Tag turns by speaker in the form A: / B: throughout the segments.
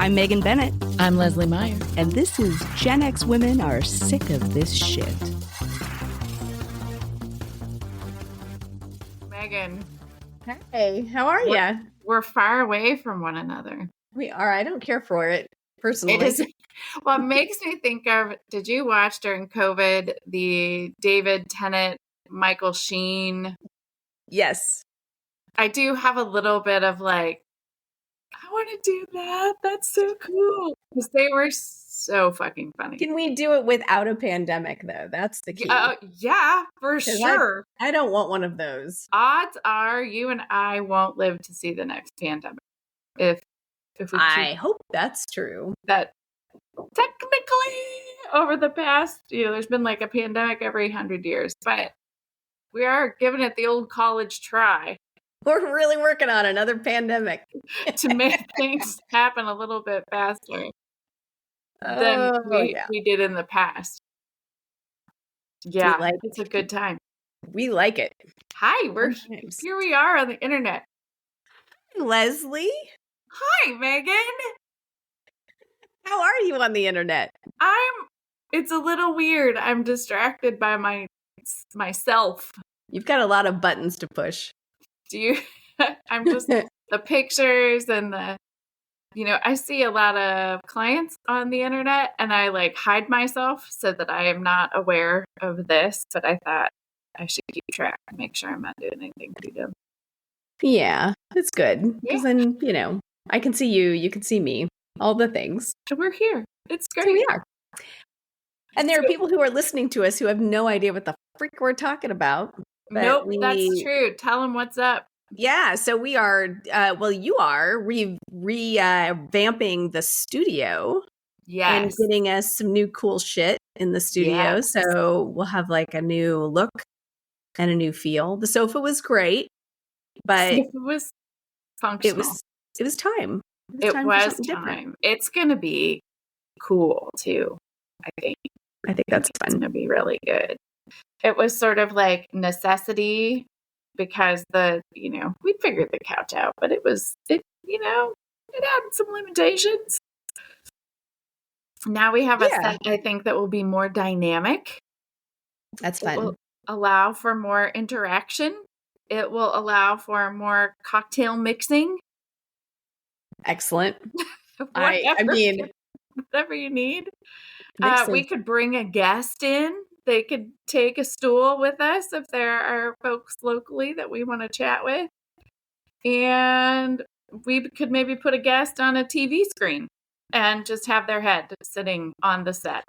A: I'm Megan Bennett.
B: I'm Leslie Meyer.
A: And this is Gen X Women Are Sick of This Shit.
C: Megan.
D: Hey, how are you?
C: We're far away from one another.
D: We are. I don't care for it, personally.
C: Well, it makes me think of, did you watch during COVID the David Tennant, Michael Sheen?
D: Yes.
C: I do have a little bit of like, I want to do that. That's so cool. Because they were so fucking funny.
D: Can we do it without a pandemic, though? That's the key.
C: Yeah, for sure.
D: I don't want one of those.
C: Odds are you and I won't live to see the next pandemic. If we
D: I hope that's true.
C: That technically over the past, there's been like a pandemic every 100 years, but we are giving it the old college try.
D: We're really working on another pandemic
C: to make things happen a little bit faster than we did in the past. Yeah, it's a good time.
D: We like it.
C: Hi, here we are on the internet.
D: Hi, Leslie.
C: Hi, Megan.
D: How are you on the internet?
C: It's a little weird. I'm distracted by myself.
D: You've got a lot of buttons to push.
C: Do you? I'm just the pictures and I see a lot of clients on the internet and I like hide myself so that I am not aware of this, but I thought I should keep track and make sure I'm not doing anything too dumb.
D: Yeah, it's good. Because then, I can see you, you can see me, all the things.
C: We're here. It's great.
D: So we are. And there are people who are listening to us who have no idea what the freak we're talking about.
C: Nope, that's true. Tell them what's up.
D: Yeah, so we are, you are revamping the studio.
C: Yes.
D: And getting us some new cool shit in the studio. Yes. So we'll have like a new look and a new feel. The sofa was great, but
C: it was functional.
D: It was time.
C: It was time. It's going to be cool too, I think.
D: I think that's fun.
C: It's going to be really good. It was sort of like necessity because we figured the couch out, but it had some limitations. Now we have a set, I think, that will be more dynamic.
D: That's fun.
C: It will allow for more interaction. It will allow for more cocktail mixing.
D: Excellent.
C: Whatever you need. We could bring a guest in. They could take a stool with us if there are folks locally that we want to chat with. And we could maybe put a guest on a TV screen and just have their head sitting on the set.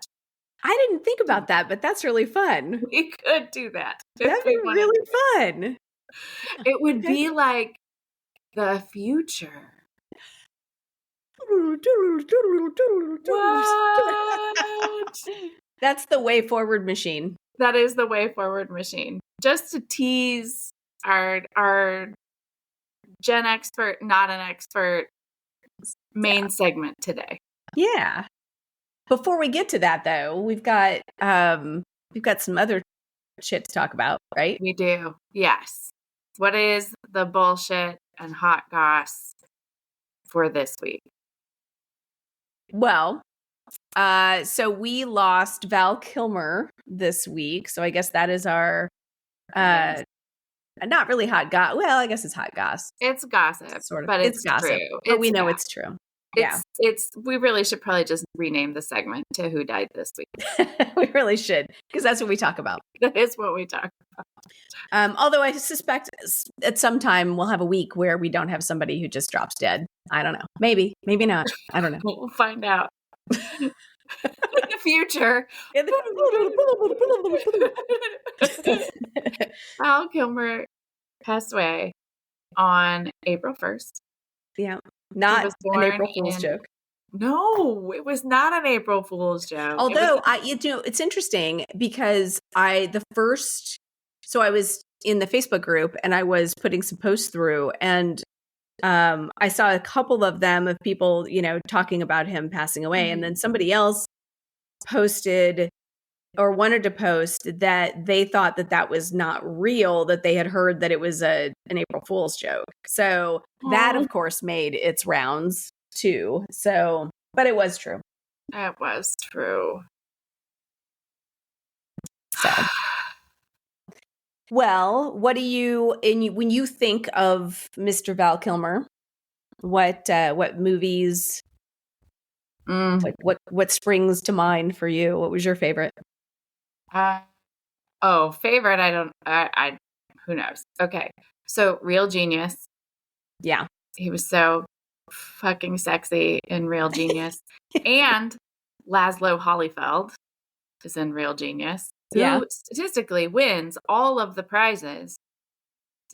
D: I didn't think about that, but that's really fun.
C: We could do that.
D: That'd be really fun.
C: It would be like the future. What?
D: That's the way forward machine.
C: That is the way forward machine. Just to tease our Gen expert, not an expert main segment today.
D: Yeah. Before we get to that though, we've got some other shit to talk about, right?
C: We do. Yes. What is the bullshit and hot goss for this week?
D: Well, so we lost Val Kilmer this week. So I guess that is our not really hot goss. Well, I guess it's hot goss.
C: It's gossip,
D: sort of.
C: But it's gossip.
D: True. But we know it's true.
C: We really should probably just rename the segment to Who Died This Week.
D: We really should, because that's what we talk about.
C: That is what we talk about.
D: Although I suspect at some time we'll have a week where we don't have somebody who just drops dead. I don't know. Maybe not. I don't know.
C: We'll find out. In the future. Val Kilmer passed away on April 1st.
D: Yeah. Not an April Fool's joke.
C: No, it was not an April Fool's joke.
D: Although it's interesting because I was in the Facebook group and I was putting some posts through and I saw a couple of them of people, talking about him passing away. Mm-hmm. And then somebody else posted or wanted to post that they thought that was not real, that they had heard that it was an April Fool's joke. So that, of course, made its rounds too. So, but it was true.
C: It was true.
D: So, well, what do you when you think of Mr. Val Kilmer? What movies? What springs to mind for you? What was your favorite?
C: Favorite. I who knows? Okay, so Real Genius.
D: Yeah,
C: he was so fucking sexy in Real Genius, and Laszlo Holyfeld is in Real Genius, who statistically wins all of the prizes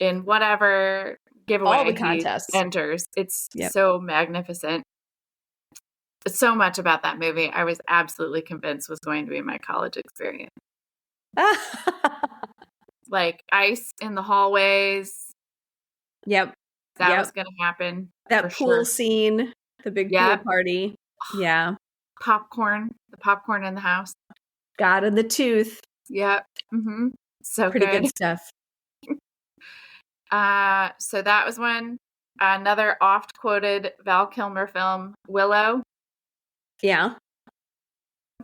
C: in whatever giveaway
D: all the contests
C: he enters. It's so magnificent. So much about that movie I was absolutely convinced was going to be my college experience. Like ice in the hallways.
D: Yep.
C: That was going to happen.
D: That pool scene, the big pool party. Yeah.
C: Popcorn, the popcorn in the house.
D: God in the tooth.
C: Yep. Mm-hmm. So
D: pretty good stuff.
C: So that was one. Another oft quoted Val Kilmer film, Willow.
D: Yeah.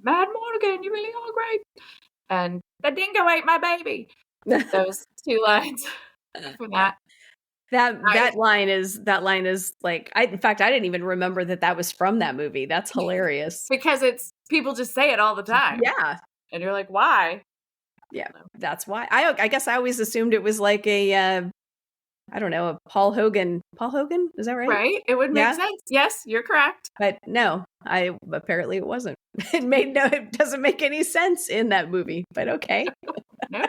C: Mad Morgan, you really are great. And the dingo ate my baby. Those two lines from that.
D: That line is like, in fact, I didn't even remember that was from that movie. That's hilarious.
C: Because people just say it all the time.
D: Yeah.
C: And you're like, why?
D: Yeah, that's why. I guess I always assumed it was like a, I don't know, a Paul Hogan. Paul Hogan? Is that right?
C: Right. It would make sense. Yes, you're correct.
D: But no, apparently it wasn't. It doesn't make any sense in that movie, but okay.
C: No.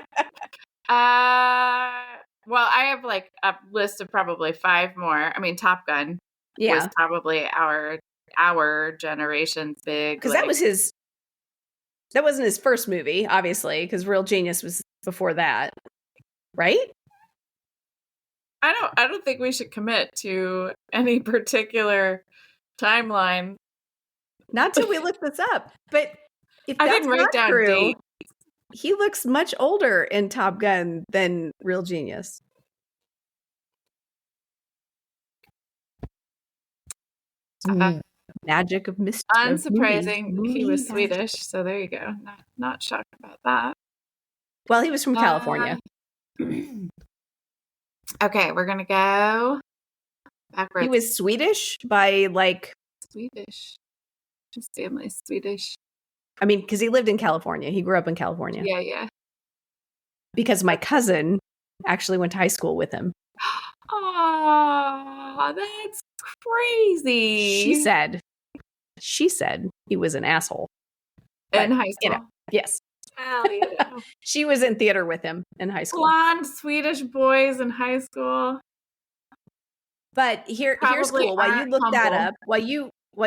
C: Well, I have like a list of probably 5 more. I mean, Top Gun was probably our generation's big.
D: Because that wasn't his first movie, obviously, because Real Genius was before that, right?
C: I don't think we should commit to any particular timeline.
D: Not till we look this up. But if
C: I
D: that's
C: didn't write
D: not
C: down
D: true,
C: dates.
D: He looks much older in Top Gun than Real Genius. Magic of mystery.
C: Unsurprising, he was Swedish, so there you go. Not shocked about that.
D: Well, he was from California.
C: Okay, we're gonna go backwards.
D: He was Swedish by like
C: Swedish. His family's Swedish.
D: I mean, because he lived in California. He grew up in California.
C: Yeah.
D: Because my cousin actually went to high school with him.
C: Oh, that's crazy.
D: She said he was an asshole.
C: In high school?
D: Yes.
C: Well,
D: she was in theater with him in high school.
C: Blonde Swedish boys in high school.
D: But here's cool. While you look that up, while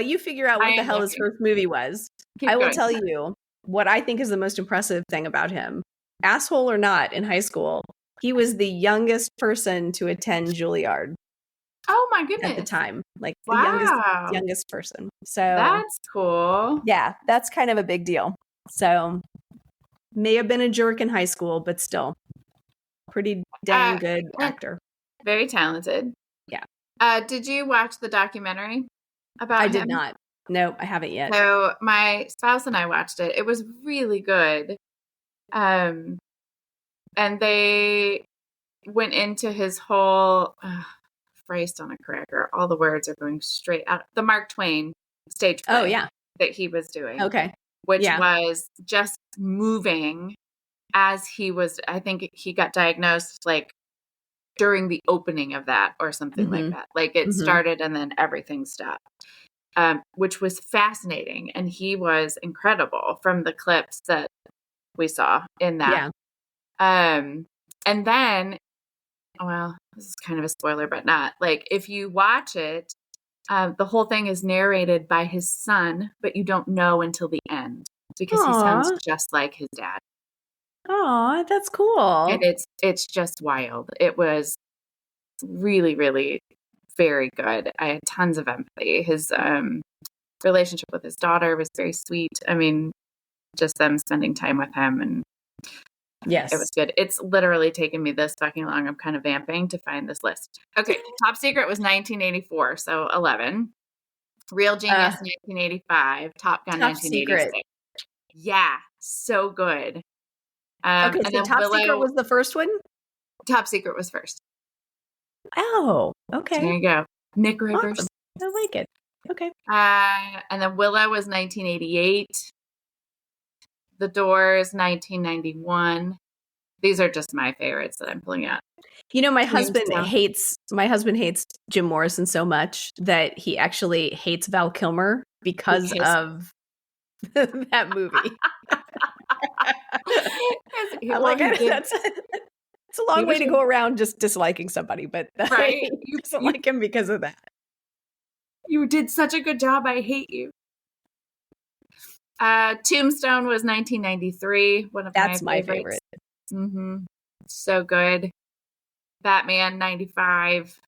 D: you figure out what the hell his first movie was, I will tell you what I think is the most impressive thing about him. Asshole or not, in high school, he was the youngest person to attend Jul-Aug.
C: Oh my goodness.
D: At the time. Like the youngest person. So
C: that's cool.
D: Yeah, that's kind of a big deal. So may have been a jerk in high school, but still pretty dang good actor.
C: Very talented.
D: Yeah.
C: Did you watch the documentary about him?
D: I did not. No, I haven't yet.
C: So my spouse and I watched it. It was really good. And they went into his whole Christ on a cracker. All the words are going straight out. The Mark Twain stage play that he was doing.
D: Okay.
C: Which was just moving as he was, I think he got diagnosed like during the opening of that or something like that. Like it started and then everything stopped, which was fascinating. And he was incredible from the clips that we saw in that. Yeah. And then, well, this is kind of a spoiler, but not. Like if you watch it, the whole thing is narrated by his son, but you don't know until the end because he sounds just like his dad.
D: Oh, that's cool.
C: And it's just wild. It was really, really very good. I had tons of empathy. His relationship with his daughter was very sweet. I mean, just them spending time with him, and it was good. It's literally taken me this fucking long. I'm kind of vamping to find this list. Okay, Top Secret was 1984, so 11. Real Genius, 1985. Top Gun,
D: Top
C: 1986.
D: Secret.
C: Yeah, so good.
D: Okay,
C: And
D: so
C: then
D: Top Secret was the first one?
C: Top Secret was first.
D: Oh, okay.
C: There you go. Nick Rivers.
D: Awesome. I like it. Okay.
C: And then Willow was 1988. The Doors, 1991. These are just my favorites that I'm pulling out.
D: You know, my husband hates Jim Morrison so much that he actually hates Val Kilmer because of that movie. It's a long way to go around just disliking somebody, but
C: right?
D: You doesn't like him because of that.
C: You did such a good job. I hate you. Tombstone was 1993.
D: That's my favorite.
C: Mm-hmm. So good. Batman, 95.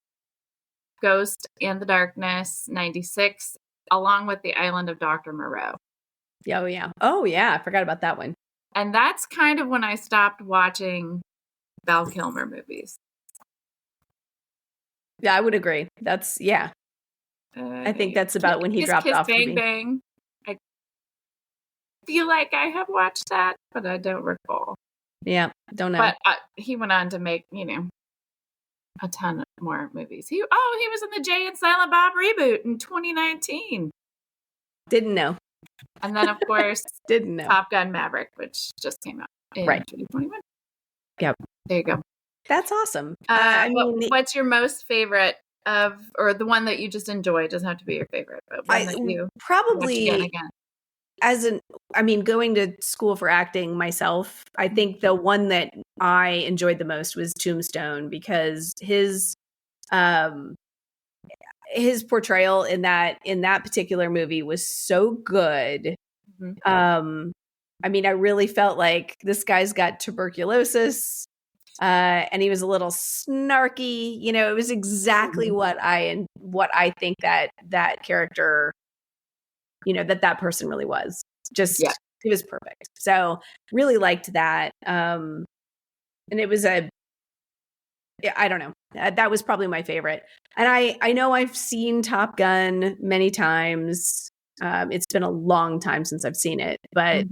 C: Ghost in the Darkness, 96. Along with The Island of Dr. Moreau.
D: Oh, yeah. Oh, yeah. I forgot about that one.
C: And that's kind of when I stopped watching Val Kilmer movies.
D: Yeah, I would agree. That's, yeah. I think that's about when he dropped off.
C: Bang Bang. I feel like I have watched that, but I don't recall.
D: Yeah, don't know.
C: But he went on to make, a ton more movies. He was in the Jay and Silent Bob reboot in 2019.
D: Didn't know.
C: And then, of course,
D: didn't know.
C: Top Gun Maverick, which just came out in 2021.
D: Yep.
C: There you go.
D: That's awesome.
C: What's your most favorite or the one that you just enjoy? It doesn't have to be your favorite, but one that you
D: probably
C: watch again.
D: Going to school for acting myself, I think the one that I enjoyed the most was Tombstone, because his portrayal in that particular movie was so good. Mm-hmm. I really felt like this guy's got tuberculosis, and he was a little snarky. It was exactly what I think that character, that person really was. It was perfect. So really liked that. And it was I don't know. That was probably my favorite. And I know I've seen Top Gun many times. It's been a long time since I've seen it, but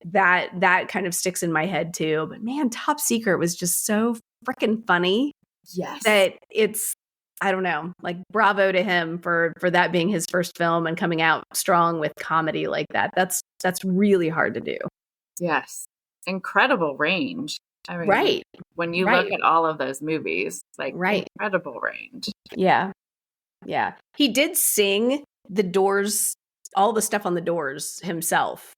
D: that kind of sticks in my head too. But man, Top Secret was just so freaking funny.
C: Yes.
D: That it's, I don't know, like bravo to him for that being his first film and coming out strong with comedy like that. That's really hard to do.
C: Yes. Incredible range.
D: Right.
C: When you look at all of those movies, incredible range.
D: Yeah. Yeah. He did sing the Doors, all the stuff on the Doors himself.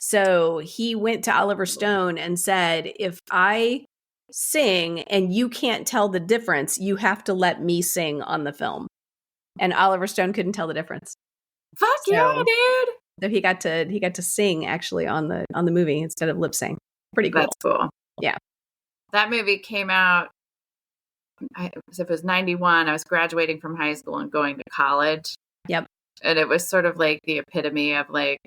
D: So he went to Oliver Stone and said, if I sing and you can't tell the difference, you have to let me sing on the film. And Oliver Stone couldn't tell the difference.
C: Fuck yeah, dude.
D: So he got to sing actually on the movie instead of lip sync. Pretty cool.
C: That's cool.
D: Yeah.
C: That movie came out, if it was 91, I was graduating from high school and going to college.
D: Yep.
C: And it was sort of like the epitome of like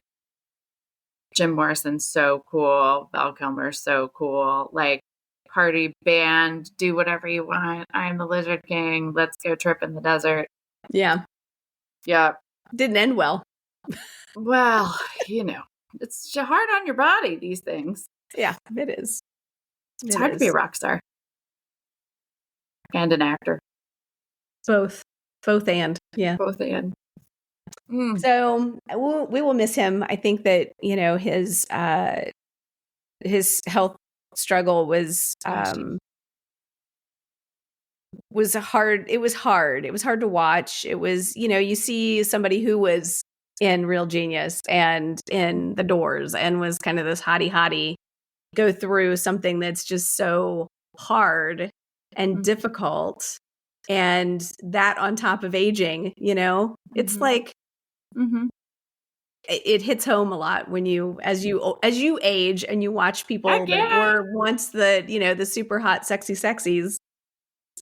C: Jim Morrison's so cool, Val Kilmer's so cool, like party band, do whatever you want. I'm the Lizard King. Let's go trip in the desert.
D: Yeah.
C: Yeah.
D: Didn't end well.
C: Well, it's hard on your body, these things.
D: Yeah, it is.
C: It's hard to be a rock star. And an actor.
D: Both and. Yeah.
C: Both and.
D: So we will miss him. I think that, his health struggle was hard. It was hard. It was hard to watch. It was, you see somebody who was in Real Genius and in The Doors and was kind of this hottie go through something that's just so hard and difficult. And that on top of aging, it's like, it hits home a lot when as you age and you watch people that were once the super hot, sexy sexies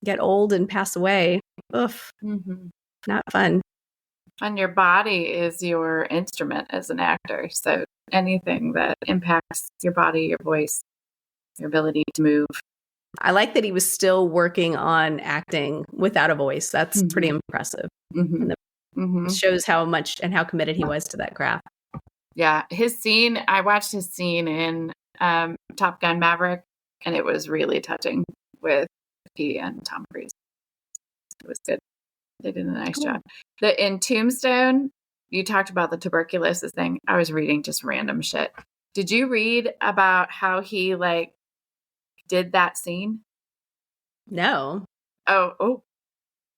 D: get old and pass away. Oof. Not fun.
C: And your body is your instrument as an actor. So anything that impacts your body, your voice, your ability to move.
D: I like that he was still working on acting without a voice. That's pretty impressive.
C: Mm-hmm.
D: Shows how much and how committed he was to that craft.
C: Yeah. I watched his scene in Top Gun Maverick, and it was really touching with he and Tom Cruise. It was good. They did a nice job. In Tombstone, you talked about the tuberculosis thing. I was reading just random shit. Did you read about how he did that scene?
D: No.
C: Oh.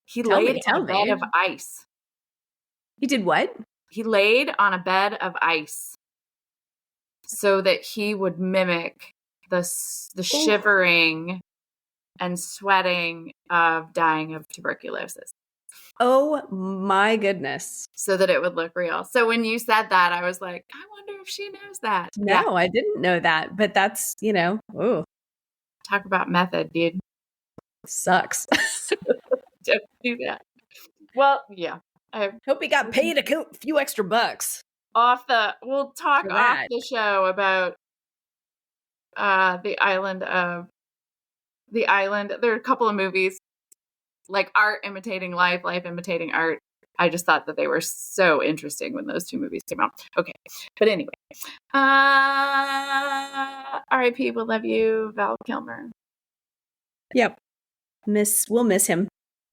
C: He laid on a bed
D: me.
C: of ice.
D: He did what?
C: He laid on a bed of ice so that he would mimic the shivering and sweating of dying of tuberculosis.
D: Oh my goodness.
C: So that it would look real. So when you said that, I was like, I wonder if she knows that.
D: No, yeah. I didn't know that. But that's, ooh.
C: Talk about method, dude.
D: Sucks.
C: Don't do that. Well, yeah.
D: I hope he got paid a few extra bucks.
C: We'll talk off the show about the island. There are a couple of movies like art imitating life, life imitating art. I just thought that they were so interesting when those two movies came out. Okay. But anyway, R.I.P. We'll love you, Val Kilmer.
D: Yep. We'll miss him.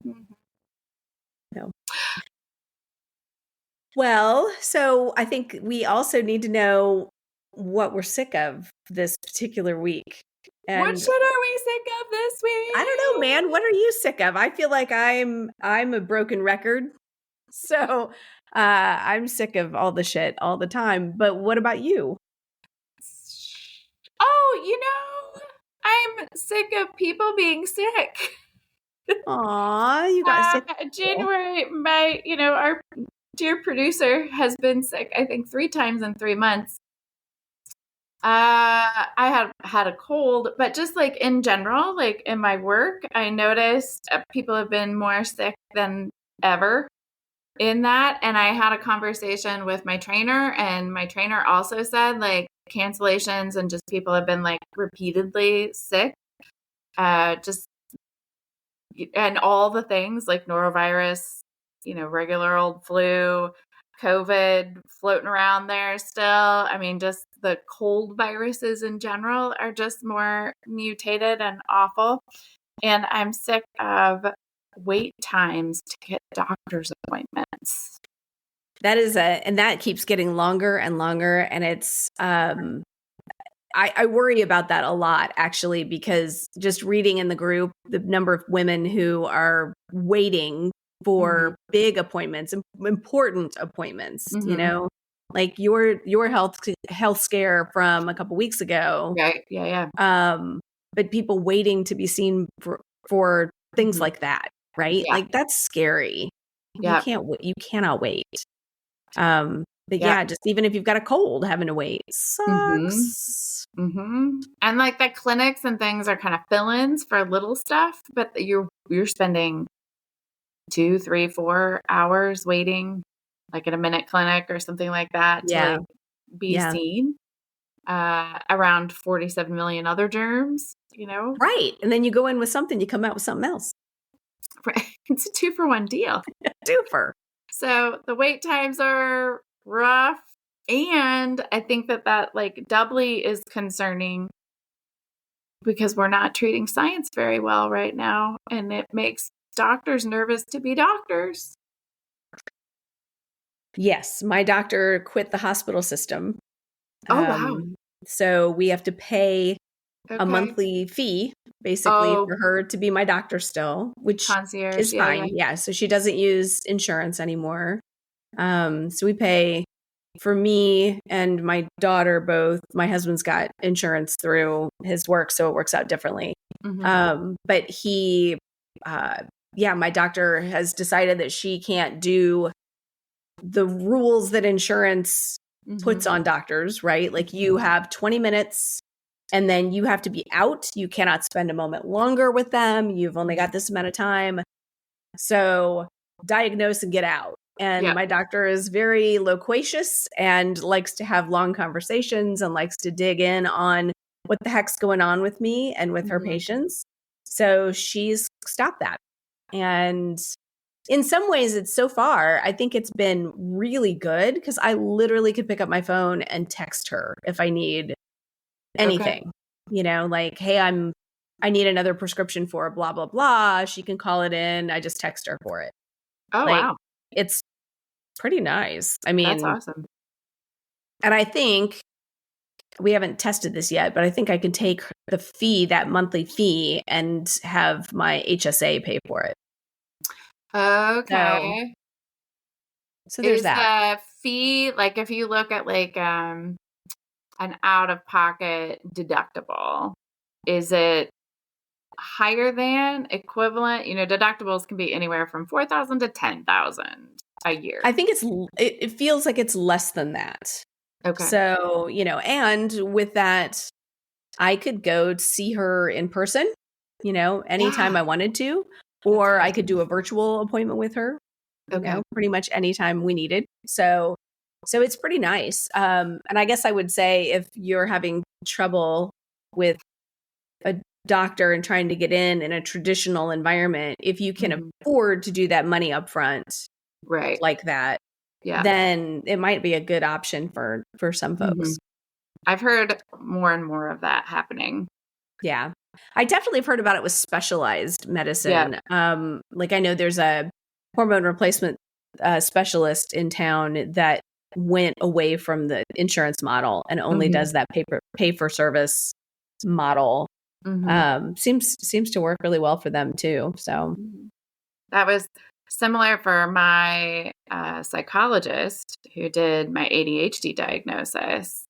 D: Mm-hmm. No. Well, so I think we also need to know what we're sick of this particular week.
C: And what shit are we sick of this week?
D: I don't know, man. What are you sick of? I feel like I'm a broken record. So I'm sick of all the shit all the time. But what about you?
C: Oh, I'm sick of people being sick.
D: Aw, you got sick.
C: January, our dear producer has been sick, I think 3 times in 3 months. I have had a cold, but just in general, in my work, I noticed people have been more sick than ever in that. And I had a conversation with my trainer, and my trainer also said cancellations and just people have been repeatedly sick. And all the things like norovirus, regular old flu, COVID floating around there still. I mean, just the cold viruses in general are just more mutated and awful. And I'm sick of wait times to get doctor's appointments.
D: That is and that keeps getting longer and longer. And it's, I worry about that a lot, actually, because just reading in the group, the number of women who are waiting for big appointments, important appointments, like your health scare from a couple weeks ago.
C: Right. Yeah.
D: But people waiting to be seen for things like that. Right. Yeah. Like that's scary. Yeah. You cannot wait. But yeah, just even if you've got a cold, having to wait sucks.
C: And the clinics and things are kind of fill-ins for little stuff, but you're spending 2, 3, 4 hours waiting, at a minute clinic or something like that to be seen. Around 47 million other germs,
D: Right. And then you go in with something, you come out with something else.
C: Right. It's a 2-for-1 deal.
D: 2-for.
C: So the wait times are rough. And I think that doubly is concerning because we're not treating science very well right now. And it makes doctors nervous to be doctors.
D: Yes. My doctor quit the hospital system.
C: Oh, wow.
D: So we have to pay a monthly fee, basically, for her to be my doctor still, which
C: concierge
D: is fine. Yeah. So she doesn't use insurance anymore. So we pay for me and my daughter both. My husband's got insurance through his work, so it works out differently. But he, my doctor has decided that she can't do the rules that insurance puts on doctors, right? Like you have 20 minutes and then you have to be out. You cannot spend a moment longer with them. You've only got this amount of time. So diagnose and get out. And my doctor is very loquacious and likes to have long conversations and likes to dig in on what the heck's going on with me and with her patients. So she's stopped that. And in some ways, it's so far, I think it's been really good because I literally could pick up my phone and text her if I need anything, like, hey, I need another prescription for blah, blah, blah. She can call it in. I just text her for it.
C: Oh, wow.
D: It's pretty nice. I mean,
C: that's awesome.
D: And I think we haven't tested this yet, but I think I can take that monthly fee, and have my HSA pay for it.
C: Okay.
D: So there's that.
C: The fee, like if you look at like an out-of-pocket deductible, is it higher than, equivalent? Deductibles can be anywhere from $4,000 to $10,000 a year.
D: I think it feels like it's less than that.
C: Okay.
D: So, and with that, I could go see her in person, anytime I wanted to, or I could do a virtual appointment with her, pretty much anytime we needed. So it's pretty nice. And I guess I would say if you're having trouble with a doctor and trying to get in a traditional environment, if you can afford to do that money up front,
C: right,
D: like that, then it might be a good option for some folks.
C: I've heard more and more of that happening.
D: Yeah. I definitely have heard about it with specialized medicine. Yeah. Like I know there's a hormone replacement specialist in town that went away from the insurance model and only does that pay for service model. Seems to work really well for them too. So
C: that was similar for my psychologist who did my ADHD diagnosis.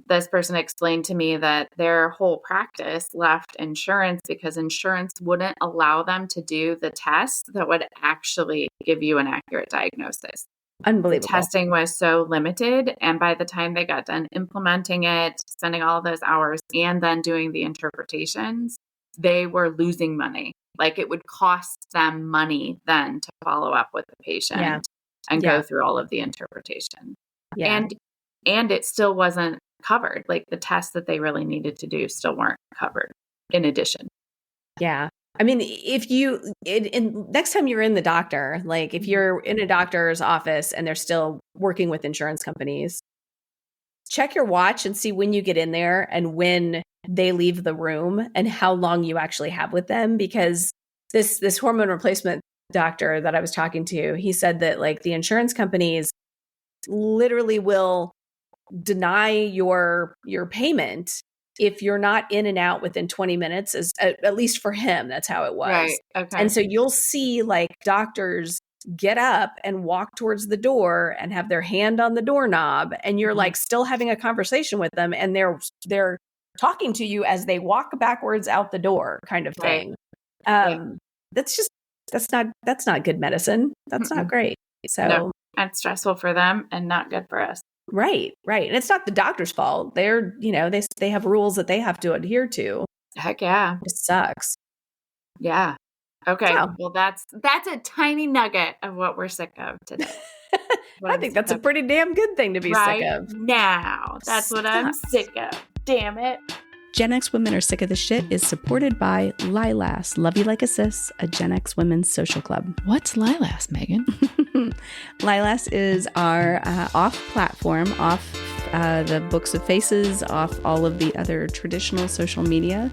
C: This person explained to me that their whole practice left insurance because insurance wouldn't allow them to do the tests that would actually give you an accurate diagnosis.
D: Unbelievable.
C: The testing was so limited. And by the time they got done implementing it, spending all of those hours and then doing the interpretations, they were losing money. Like it would cost them money then to follow up with the patient and go through all of the interpretation. Yeah. And it still wasn't covered. Like the tests that they really needed to do still weren't covered in addition.
D: Yeah. I mean, if next time you're in the doctor, like if you're in a doctor's office and they're still working with insurance companies, check your watch and see when you get in there and when they leave the room and how long you actually have with them. Because this hormone replacement doctor that I was talking to, he said that like the insurance companies literally will deny your payment if you're not in and out within 20 minutes, at least for him, that's how it was.
C: Right. Okay.
D: And so you'll see like doctors get up and walk towards the door and have their hand on the doorknob, and you're like still having a conversation with them, and they're talking to you as they walk backwards out the door, kind of thing. Right. That's not good medicine. That's not great. So
C: no, that's stressful for them and not good for us.
D: Right. And it's not the doctor's fault. They're, they have rules that they have to adhere to.
C: Heck yeah.
D: It sucks.
C: Yeah. Okay. So, well, that's a tiny nugget of what we're sick of today.
D: I think that's a pretty damn good thing to be sick of.
C: Now, that's what I'm sick of. Damn it.
A: Gen X Women Are Sick of the Shit is supported by Lilas, Love You Like a Sis, a Gen X women's social club.
B: What's Lilas, Megan?
A: Lilas is our off-platform, off the Books of Faces, off all of the other traditional social media.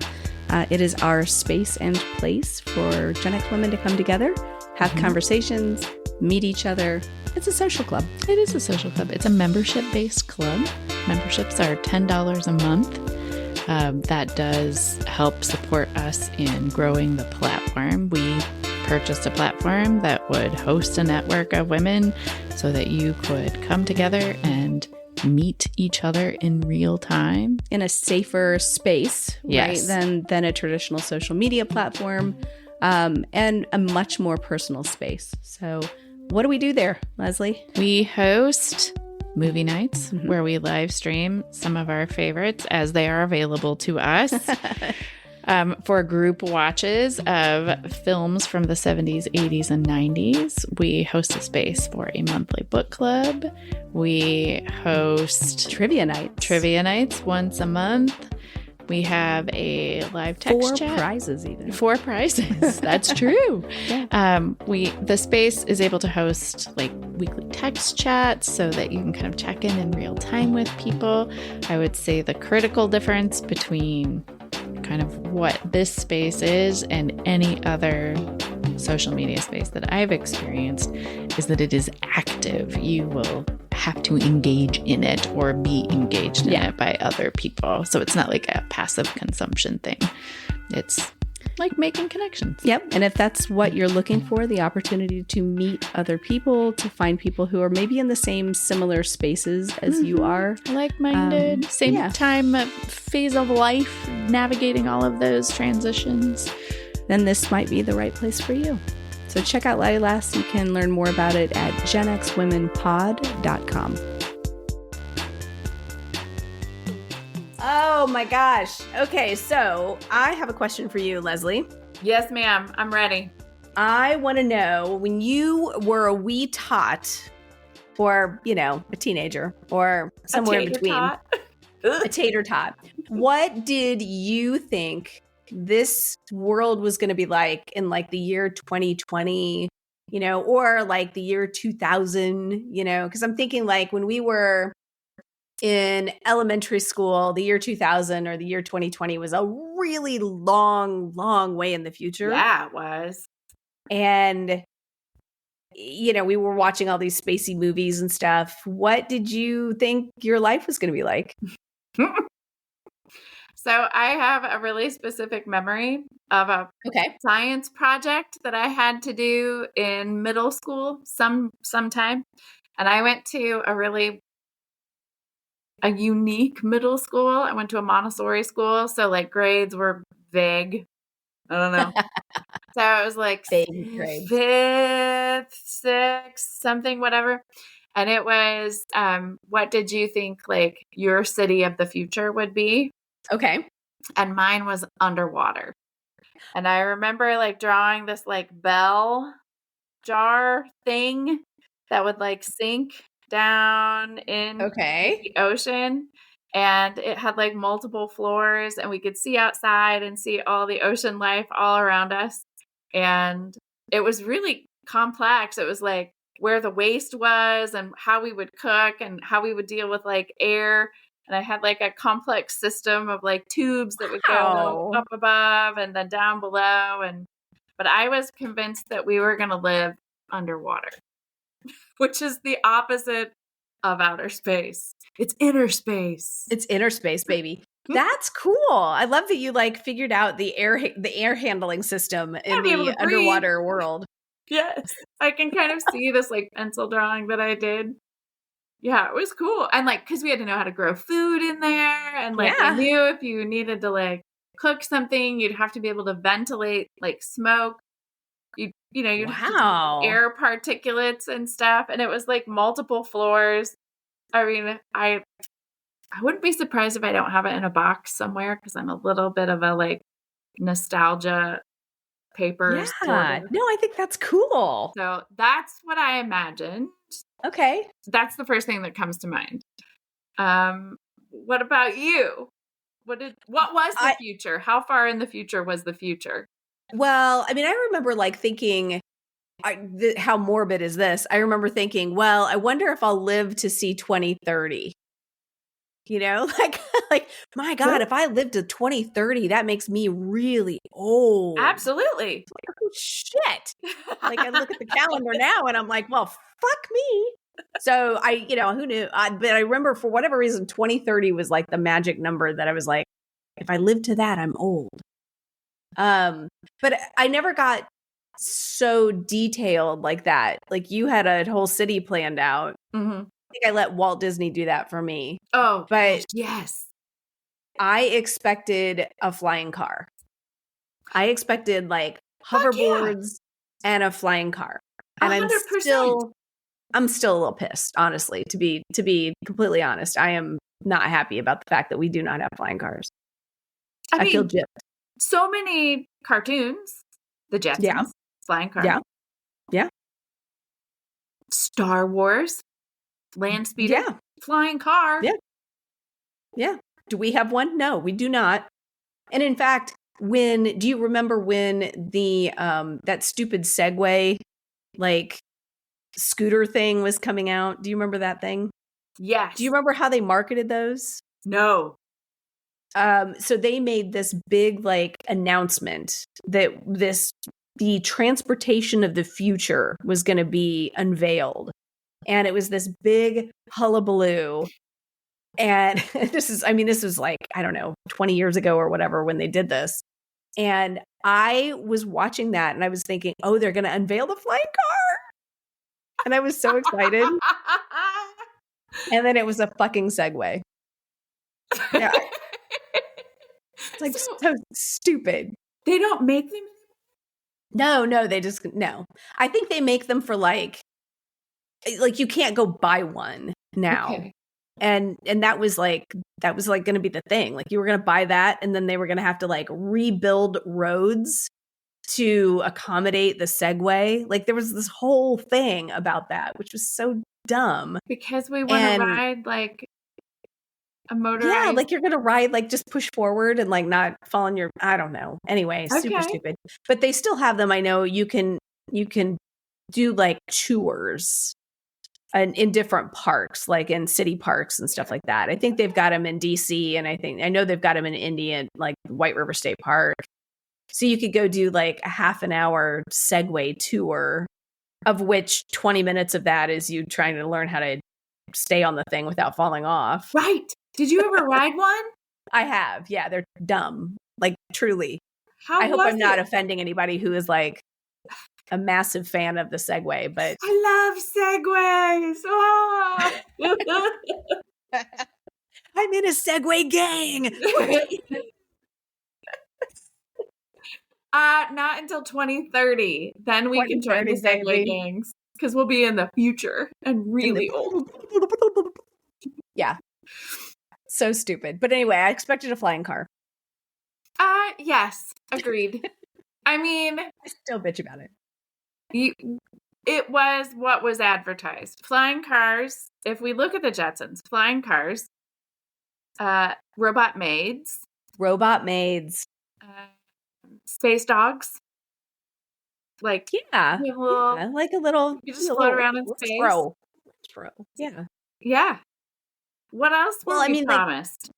A: It is our space and place for Gen X women to come together, have conversations, meet each other. It's a social club.
B: It is a social club. It's a membership-based club. Memberships are $10 a month. That does help support us in growing the platform. We purchased a platform that would host a network of women so that you could come together and meet each other in real time.
A: In a safer space,
B: yes,
A: right, than a traditional social media platform, and a much more personal space. So what do we do there, Leslie?
B: We host movie nights where we live stream some of our favorites as they are available to us for group watches of films from the 70s, 80s, and 90s. We host a space for a monthly book club. We host
A: trivia nights
B: once a month. We have a live text
A: 4
B: chat.
A: prizes even.
B: 4 prizes. That's true.
A: Yeah.
B: The space is able to host like weekly text chats so that you can kind of check in real time with people. I would say the critical difference between kind of what this space is and any other social media space that I've experienced is that it is active. You will have to engage in it or be engaged in it by other people. So it's not like a passive consumption thing. It's like making connections.
A: Yep. And if that's what you're looking for, the opportunity to meet other people, to find people who are maybe in the same similar spaces as you are.
B: Like-minded, same time, phase of life, navigating all of those transitions.
A: Then this might be the right place for you. So check out Lilas. You can learn more about it at genxwomenpod.com.
D: Oh my gosh. Okay, so I have a question for you, Leslie.
C: Yes, ma'am. I'm ready.
D: I want to know, when you were a wee tot, or, a teenager, or somewhere in between, a tater tot, what did you think this world was going to be like in like the year 2020, or like the year 2000, because I'm thinking like when we were in elementary school, the year 2000 or the year 2020 was a really long, long way in the future.
C: Yeah, it was.
D: And, we were watching all these spacey movies and stuff. What did you think your life was going to be like?
C: So I have a really specific memory of a science project that I had to do in middle school sometime. And I went to a unique middle school. I went to a Montessori school. So like grades were vague. I don't know. So it was like 5th, 6th, something, whatever. And it was, what did you think like your city of the future would be?
D: Okay.
C: And mine was underwater. And I remember like drawing this like bell jar thing that would like sink down in the ocean. And it had like multiple floors and we could see outside and see all the ocean life all around us. And it was really complex. It was like where the waste was and how we would cook and how we would deal with like air. And I had like a complex system of like tubes that would go up above and then down below. But I was convinced that we were going to live underwater, which is the opposite of outer space. It's inner space.
D: It's inner space, baby. That's cool. I love that you like figured out the air handling system in the underwater world.
C: Yes. I can kind of see this like pencil drawing that I did. Yeah, it was cool. And like, cause we had to know how to grow food in there. And like, I knew if you needed to like cook something, you'd have to be able to ventilate like smoke. You'd have to air particulates and stuff. And it was like multiple floors. I mean, I wouldn't be surprised if I don't have it in a box somewhere because I'm a little bit of a like nostalgia paper.
D: Yeah. No, I think that's cool.
C: So that's what I imagined.
D: Okay.
C: That's the first thing that comes to mind. What about you? What was the future? How far in the future was the future?
D: Well, I mean, I remember like thinking, how morbid is this? I remember thinking, well, I wonder if I'll live to see 2030. Like, my God, if I live to 2030, that makes me really old.
C: Absolutely.
D: Like, oh, shit. Like, I look at the calendar now and I'm like, well, fuck me. So who knew? But I remember for whatever reason, 2030 was like the magic number that I was like, if I live to that, I'm old. But I never got so detailed like that. Like you had a whole city planned out.
C: Mm-hmm.
D: I think I let Walt Disney do that for me.
C: Oh,
D: but
C: yes.
D: I expected a flying car. I expected like hoverboards and a flying car. And
C: 100%.
D: I'm still a little pissed, honestly, to be completely honest. I am not happy about the fact that we do not have flying cars. I feel gypped.
C: So many cartoons, the Jetsons, flying car.
D: Yeah.
C: Star Wars, land speeder, flying car.
D: Yeah. Do we have one? No, we do not. And in fact, do you remember when the that stupid Segway like scooter thing was coming out? Do you remember that thing?
C: Yes.
D: Do you remember how they marketed those?
C: No.
D: So they made this big like announcement that the transportation of the future was going to be unveiled. And it was this big hullabaloo. And this was like, I don't know, 20 years ago or whatever when they did this. And I was watching that and I was thinking, oh, they're going to unveil the flying car. And I was so excited. And then it was a fucking Segway. Yeah. It's like so stupid.
C: They don't make them?
D: No, they just, no. I think they make them for like you can't go buy one now.
C: Okay.
D: And that was like going to be the thing. Like you were going to buy that and then they were going to have to like rebuild roads to accommodate the Segway. Like there was this whole thing about that, which was so dumb.
C: Because we want to ride like a motorized.
D: Yeah, like you're going to ride, like just push forward and like not fall on your, I don't know. Anyway, super stupid. But they still have them. I know you can do like tours in different parks, like in city parks and stuff like that. I think they've got them in DC and I know they've got them in India, like White River State Park. So you could go do like a half an hour Segway tour, of which 20 minutes of that is you trying to learn how to stay on the thing without falling off.
C: Right. Did you ever ride one?
D: I have. Yeah, they're dumb. Like truly.
C: I
D: hope I'm not offending anybody who is like a massive fan of the Segway, but
C: I love Segways. Oh.
D: I'm in a Segway gang.
C: Not until 2030. Then we can join the Segway gangs because we'll be in the future and really old.
D: Yeah. So stupid. But anyway, I expected a flying car.
C: Yes, agreed. I mean,
D: I still bitch about it.
C: It was what was advertised. Flying cars. If we look at the Jetsons, flying cars, robot maids, space dogs. Like
D: like a little.
C: You just float around in space.
D: Bro. Yeah.
C: Yeah. What else were we promised?
D: Like,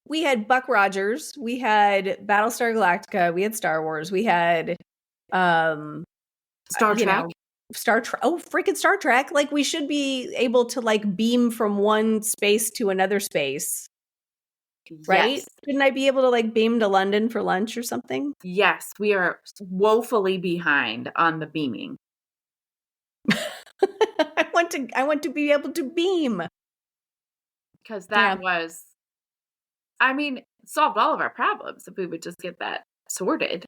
D: we had Buck Rogers. We had Battlestar Galactica. We had Star Wars. We had
C: Star Trek.
D: Star Trek. Oh, freaking Star Trek. Like we should be able to like beam from one space to another space. Right?
C: Yes.
D: Shouldn't I be able to like beam to London for lunch or something?
C: Yes, we are woefully behind on the beaming.
D: I want to be able to beam.
C: Because that was, solved all of our problems if we would just get that sorted.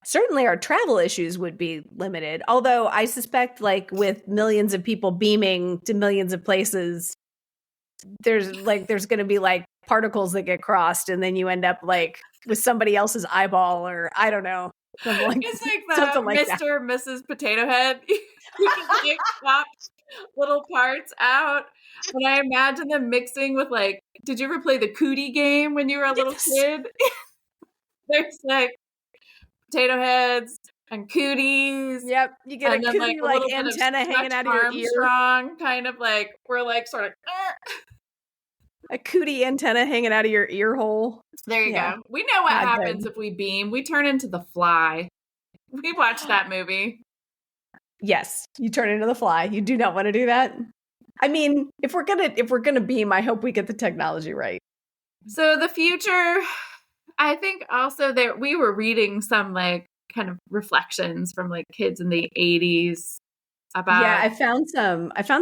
D: Certainly our travel issues would be limited. Although I suspect like with millions of people beaming to millions of places, there's going to be like particles that get crossed and then you end up like with somebody else's eyeball or I don't know.
C: It's like the Mr. and Mrs. Potato Head. You can like pop little parts out. And I imagine them mixing with like, did you ever play the cootie game when you were a little kid? There's like potato heads and cooties.
D: Yep. You get a cootie like antenna hanging out of your ear.
C: Armstrong, kind of like, we're like sort of
D: a cootie antenna hanging out of your ear hole.
C: There you go. We know what happens if we beam. We turn into the Fly. We watched that movie.
D: Yes, you turn into the Fly. You do not want to do that. I mean, if we're gonna beam, I hope we get the technology right.
C: So the future, I think also that we were reading some like kind of reflections from like kids in the 80s about.
D: Yeah, I found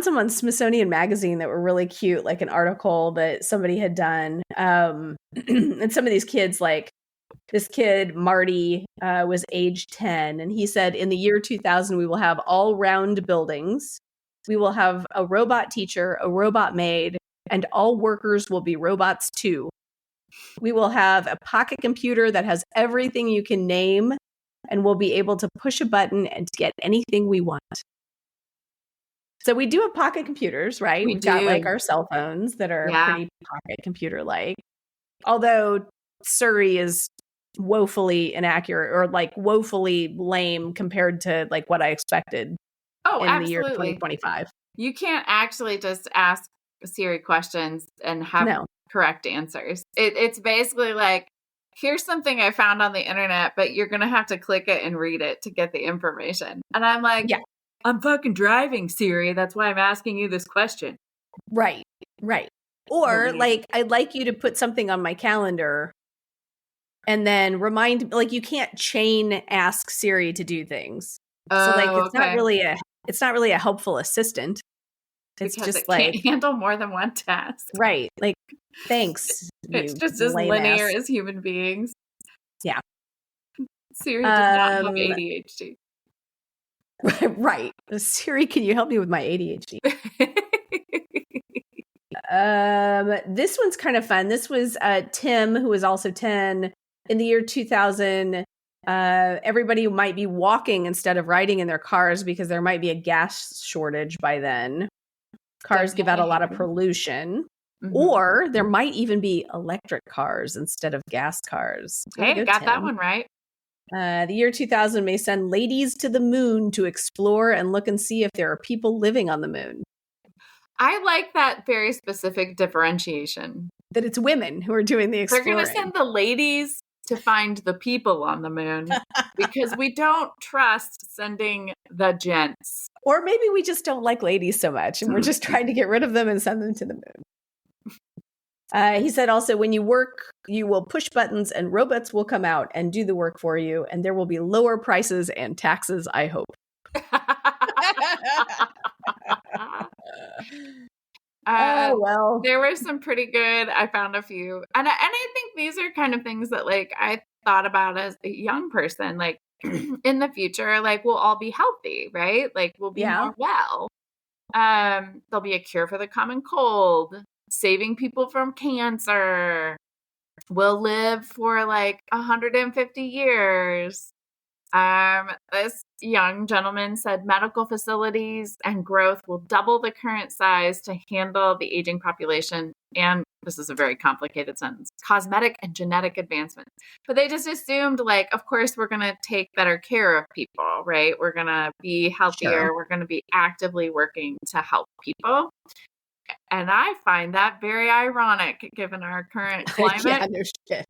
D: some on Smithsonian Magazine that were really cute, like an article that somebody had done. And some of these kids, like this kid, Marty, was age 10, and he said, in the year 2000, we will have all round buildings. We will have a robot teacher, a robot maid, and all workers will be robots too. We will have a pocket computer that has everything you can name, and we'll be able to push a button and get anything we want. So we do have pocket computers, right? We've got like our cell phones that are pretty pocket computer-like. Although Surrey is woefully inaccurate or like woefully lame compared to like what I expected in the year 2025.
C: You can't actually just ask Siri questions and have correct answers. It's basically like, here's something I found on the internet, but you're going to have to click it and read it to get the information. And I'm like, I'm fucking driving, Siri. That's why I'm asking you this question.
D: Right. Or like, I'd like you to put something on my calendar and then remind, like, you can't chain ask Siri to do things. So like, it's not really a helpful assistant. It's
C: because
D: just
C: it can't handle more than one task.
D: Right. Like, thanks.
C: It's just as linear as human beings.
D: Yeah.
C: Siri does not have ADHD.
D: Right. Siri, can you help me with my ADHD? This one's kind of fun. This was Tim, who was also 10. In the year 2000, everybody might be walking instead of riding in their cars because there might be a gas shortage by then. Cars give out a lot of pollution. Or there might even be electric cars instead of gas cars.
C: Hey, got that one right.
D: The year 2000 may send ladies to the moon to explore and look and see if there are people living on the moon.
C: I like that very specific differentiation.
D: That it's women who are doing the exploring.
C: They're going to send the ladies to find the people on the moon because we don't trust sending the gents.
D: Or maybe we just don't like ladies so much and we're just trying to get rid of them and send them to the moon. He said also, when you work, you will push buttons and robots will come out and do the work for you. And there will be lower prices and taxes, I hope. Well,
C: there were some pretty good. I found a few, and I think these are kind of things that like I thought about as a young person. Like in the future, like we'll all be healthy, right? Like we'll be more well. There'll be a cure for the common cold, saving people from cancer. We'll live for like 150 years. This young gentleman said medical facilities and growth will double the current size to handle the aging population. And this is a very complicated sentence, cosmetic and genetic advancements. But they just assumed like, of course, we're going to take better care of people, right? We're going to be healthier. Sure. We're going to be actively working to help people. And I find that very ironic given our current climate.
D: Yeah, no shit.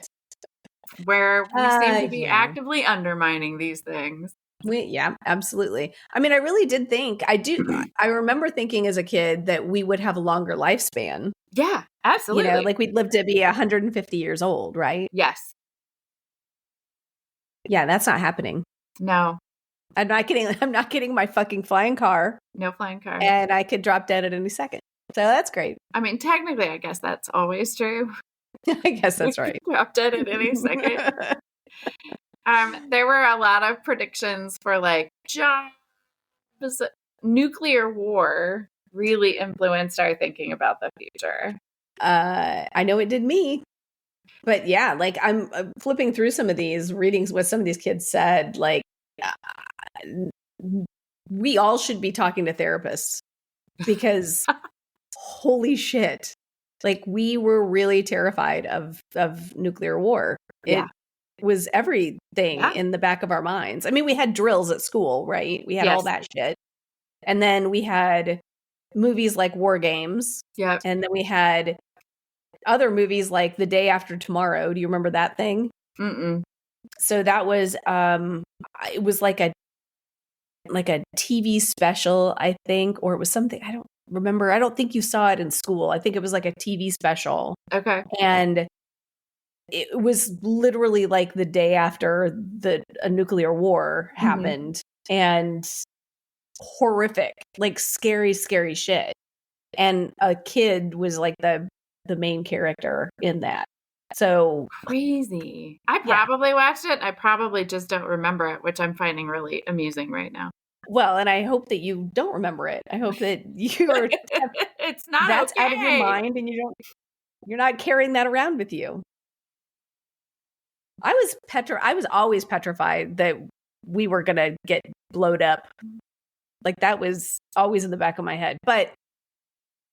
C: Where we seem to be actively undermining these things.
D: Yeah, absolutely. I mean, I really did think, I remember thinking as a kid that we would have a longer lifespan.
C: Yeah, absolutely.
D: You know, like we'd live to be 150 years old, right?
C: Yes.
D: Yeah, that's not happening.
C: No.
D: I'm not getting my fucking flying car.
C: No flying car.
D: And I could drop dead at any second. So that's great.
C: I mean, technically, I guess that's always true.
D: I guess that's right.
C: Drop dead at any second. There were a lot of predictions for like jobs. Nuclear war really influenced our thinking about the future.
D: I know it did me. But yeah, like I'm flipping through some of these readings, what some of these kids said, like we all should be talking to therapists because holy shit. Like we were really terrified of nuclear war. It was everything in the back of our minds. I mean, we had drills at school, right? We had all that shit. And then we had movies like War Games.
C: Yeah.
D: And then we had other movies like The Day After Tomorrow. Do you remember that thing?
C: Mm-mm.
D: So that was it was like a TV special, I think, or it was something, I don't remember. I don't think you saw it in school. I think it was like a TV special.
C: Okay.
D: And it was literally like the day after a nuclear war happened, and horrific, like scary, scary shit. And a kid was like the main character in that. So
C: crazy. I probably watched it. I probably just don't remember it, which I'm finding really amusing right now.
D: Well, and I hope that you don't remember it. I hope that you are.
C: It's not.
D: That's out of your mind, and you're not carrying that around with you. I was always petrified that we were gonna get blowed up. Like that was always in the back of my head. But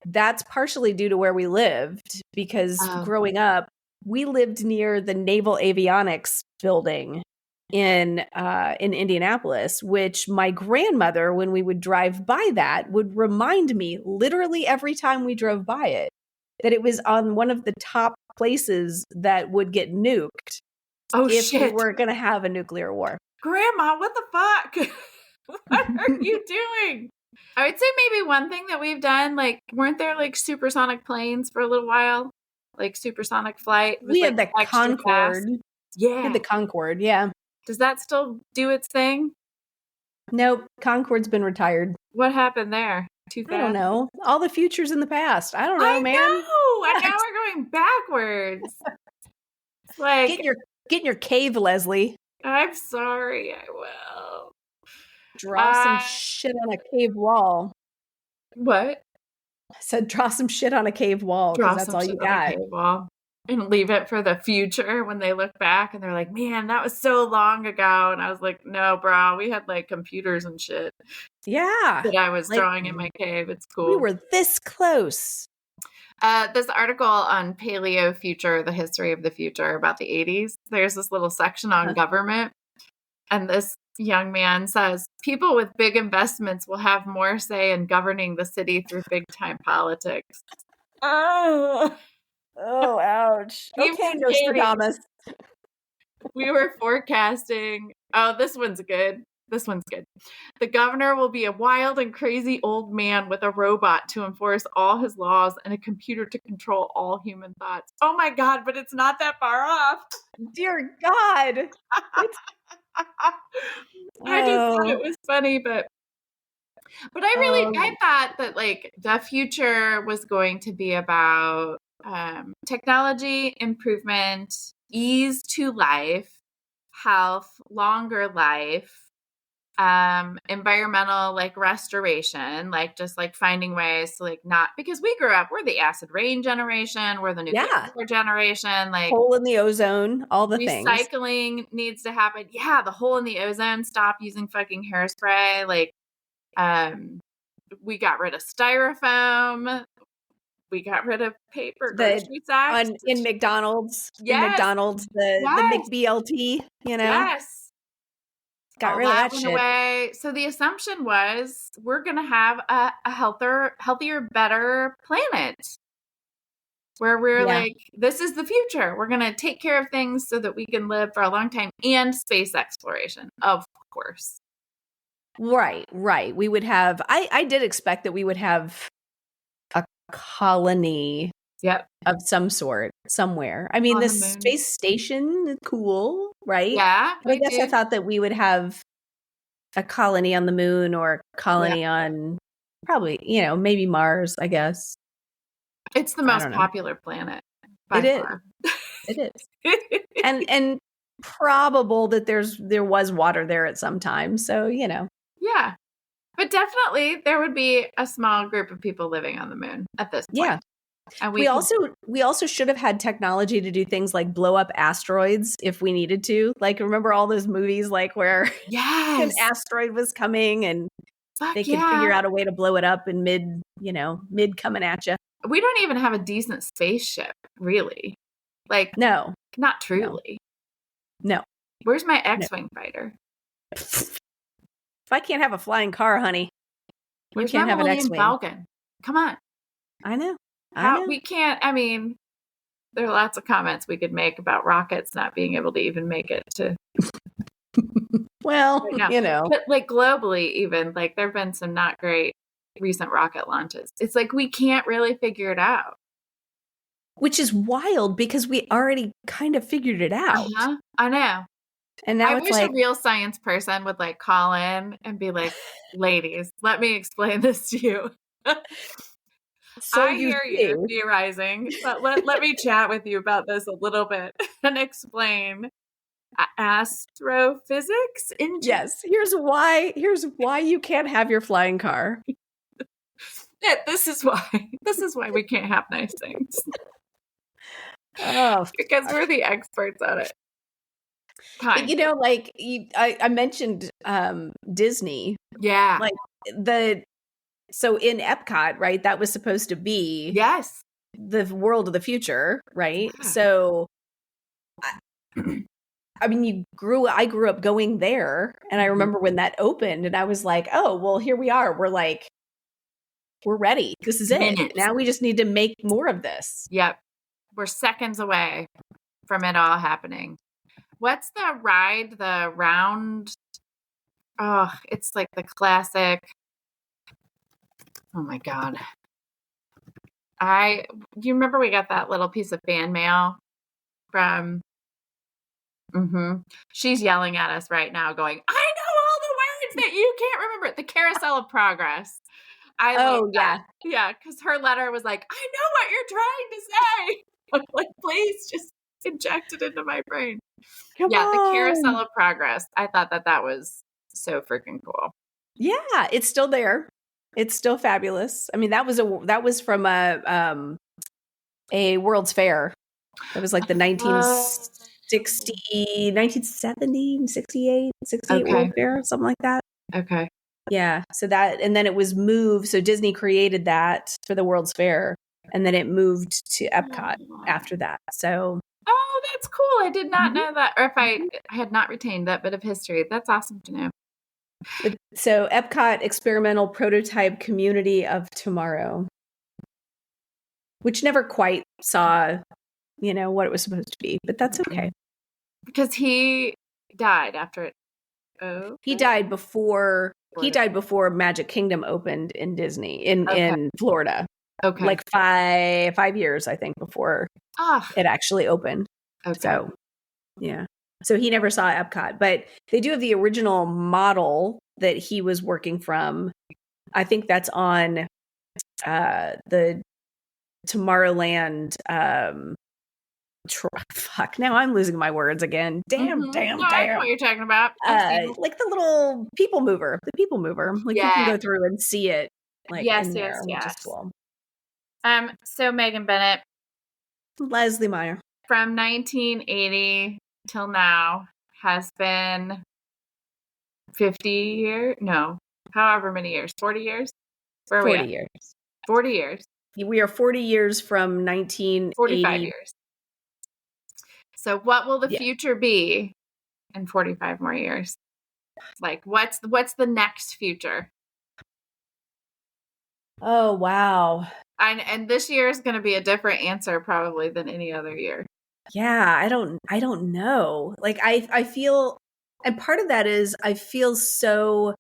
D: that's partially due to where we lived, because growing up, we lived near the Naval Avionics building in Indianapolis, which my grandmother, when we would drive by that, would remind me literally every time we drove by it that it was on one of the top places that would get nuked if we were going to have a nuclear war.
C: Grandma, what the fuck? What are you doing? I would say maybe one thing that we've done, like, weren't there like supersonic planes for a little while? Like supersonic flight?
D: We had the Concorde.
C: Yeah.
D: We had the Concorde, yeah.
C: Does that still do its thing?
D: Nope. Concorde's been retired.
C: What happened there? Too fast?
D: I don't know. All the future's in the past. I don't know, man.
C: I know. And now we're going backwards. It's like,
D: get in your cave, Leslie.
C: I'm sorry. I will.
D: Draw some shit on a cave wall.
C: What?
D: I said draw some shit on a cave wall because that's all you got.
C: And leave it for the future when they look back and they're like, man, that was so long ago. And I was like, no, bro, we had like computers and shit.
D: Yeah.
C: That I was drawing in my cave. It's cool.
D: We were this close.
C: This article on Paleo Future, the history of the future about the 80s, there's this little section on government. And this young man says, people with big investments will have more say in governing the city through big time politics.
D: Oh, ouch. Okay, Nostradamus.
C: We were forecasting. Oh, this one's good. This one's good. The governor will be a wild and crazy old man with a robot to enforce all his laws and a computer to control all human thoughts. Oh my God, but it's not that far off.
D: Dear God.
C: I just thought it was funny, but I thought that like the future was going to be about technology improvement, ease to life, health, longer life, environmental like restoration, like just like finding ways to like not, because we grew up, we're the acid rain generation, we're the nuclear generation, like
D: hole in the ozone, all the things.
C: Recycling needs to happen. Yeah, the hole in the ozone, stop using fucking hairspray. Like we got rid of styrofoam. We got rid of paper grocery sacks.
D: In McDonald's. Yes. In McDonald's, the McBLT, you know?
C: Yes.
D: Got rid of that
C: went
D: shit.
C: Away. So the assumption was we're going to have a healthier, better planet. Where we're like, this is the future. We're going to take care of things so that we can live for a long time, and space exploration, of course.
D: Right. We would have, I did expect that we would have a colony of some sort somewhere. I mean, the space station is cool, right?
C: Yeah.
D: But I guess I thought that we would have a colony on the moon or a colony on probably, maybe Mars, I guess.
C: It's the most popular planet.
D: It is. and probable that there was water there at some time. So,
C: Yeah. But definitely there would be a small group of people living on the moon at this point. Yeah. And we
D: also should have had technology to do things like blow up asteroids if we needed to. Like, remember all those movies like where an asteroid was coming and they could figure out a way to blow it up in mid coming at you.
C: We don't even have a decent spaceship, really. Like,
D: no,
C: not truly.
D: No.
C: Where's my X-Wing fighter?
D: If I can't have a flying car, honey,
C: you can't have an X-Wing. Falcon. Come on.
D: I know.
C: We can't. I mean, there are lots of comments we could make about rockets not being able to even make it to.
D: Well,
C: but like globally, even like there have been some not great recent rocket launches. It's like we can't really figure it out,
D: which is wild because we already kind of figured it out.
C: I know.
D: And now
C: I wish a real science person would like call in and be like, "Ladies, let me explain this to you."
D: So
C: I hear you theorizing, but let me chat with you about this a little bit and explain astrophysics.
D: Yes, here's why you can't have your flying car.
C: Yeah, this is why we can't have nice things.
D: Oh,
C: because we're the experts at it.
D: But, I mentioned Disney.
C: Yeah,
D: like so in Epcot, right? That was supposed to be
C: the
D: world of the future, right? Yeah. So I mean, I grew up going there, and I remember when that opened, and I was like, oh, well, here we are. We're ready. This is it. Now we just need to make more of this.
C: Yep. We're seconds away from it all happening. What's the ride? The round? Oh, it's like the classic. Oh my God. You remember we got that little piece of fan mail from, she's yelling at us right now going, I know all the words that you can't remember. The Carousel of Progress. I love that. Yeah. Cause her letter was like, I know what you're trying to say. I'm like, please just inject it into my brain.
D: Come on.
C: The Carousel of Progress. I thought that was so freaking cool.
D: Yeah. It's still there. It's still fabulous. I mean, that was from a World's Fair. That was like the 1970, 68 World Fair, something like that.
C: Okay.
D: Yeah. So and then it was moved. So Disney created that for the World's Fair, and then it moved to Epcot after that. So.
C: Oh, that's cool. I did not know that. Or if I had not retained that bit of history, that's awesome to know.
D: So Epcot Experimental Prototype Community of Tomorrow, which never quite saw, what it was supposed to be, but that's okay.
C: Because he died after it. Oh,
D: he died before Magic Kingdom opened in Disney in Florida.
C: Okay,
D: like 5 years, I think, before it actually opened.
C: Okay.
D: So yeah. So he never saw Epcot, but they do have the original model that he was working from. I think that's on the Tomorrowland. Fuck! Now I'm losing my words again. Damn!
C: I know what you're talking about.
D: Like the little people mover, Like you can go through and see it. Like in there, which is cool.
C: So Megan Bennett,
D: Leslie Meyer,
C: from 1980 till now has been 50 years. No, however many years. 40 years.
D: 40 years.
C: 40 years.
D: We are 40 years from 1980.
C: 45 years. So what will the future be in 45 more years? Like what's the next future?
D: Oh, wow.
C: And this year is going to be a different answer probably than any other year.
D: Yeah, I don't know. Like I feel, and part of that is I feel so